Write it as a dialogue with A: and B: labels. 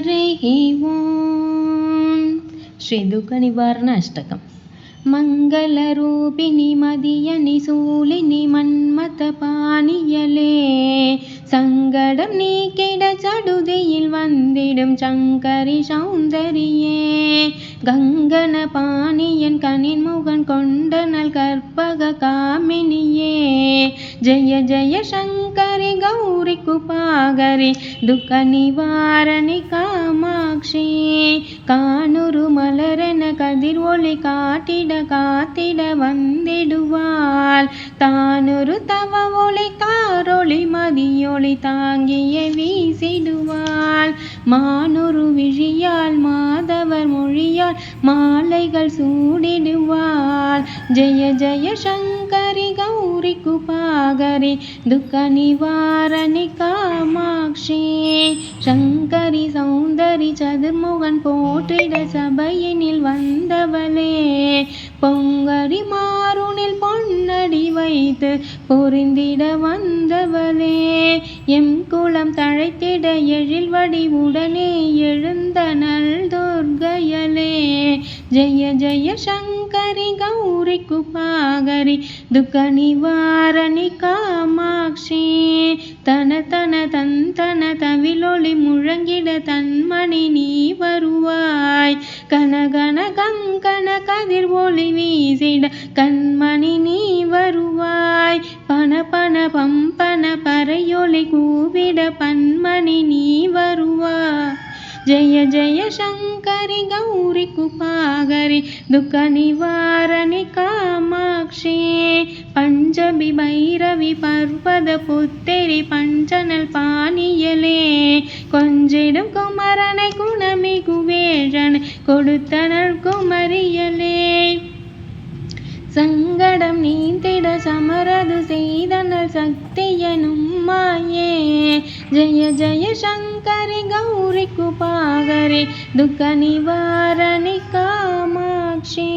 A: हरे ओम। श्री दुख निवारण अष्टकम। मंगलरूपिणी मदियनि शूलिनि मन्मथ पाणियले சங்கடம் நீக்கிட சடுதியில் வந்திடும் சங்கரி சௌந்தரியே கங்கன பாணியன் கனின் முகன் கொண்ட நல் கற்பக காமினியே ஜெய ஜெய சங்கரி கௌரி குபாகரி துக்க நிவாரணி காமாட்சி கானுரு மலரென கதிர் ஒளி காட்டிட காத்திட வந்திடுவாள் தானொரு தவ ஒளி காரொளி மதியொளி தாங்கிய வீசிடுவாள் மானொரு விழியால் மாதவர் மொழியால் மாலைகள் சூடிடுவாள் ஜெய ஜெய சங்கரி கௌரி குபாகரி துக்க நிவாரணி காமாட்சி சங்கரி சௌந்தரி சதுர்முகன் போற்றிட சபையினில் வந்தவளே பொங்கரி மாறுனில் பொன்னடி வைத்து பொருந்திட வந்தவளே எம் குலம் தழைத்திட எழில் வடிவுடனே எழுந்த நல் துர்க்கையலே ஜெய ஜெய சங்கரி கௌரி குபாகரி துக்க நிவாரணி காமாட்சி தன தன தந்தன தவிலொளி முழங்கிட தன்மணி நீ வருவாய் கனகன கங்கன கதிர் ஒளி வீசிட கண்மணி நீ வருவாய் பன பன பம்பன பறையொளி கூவிட பன்மணி நீ வருவாய் ஜெய ஜெய சங்கரி கௌரி குபாகரி துக்க நிவாரணி காமாட்சி பஞ்சபி பைரவி பர்வத புத்திரி பஞ்சனல் பாணியலே கொஞ்சிடும் குமரனை குணமிகு வேழனை கொடுத்தனல் குமரியலே சங்கடம் நீந்திட சமரது செய்தனல் சக்தியனும் மாயே ஜெய ஜெய சங்கரி கௌரி குபாகரி துக்க நிவாரணி காமாட்சி।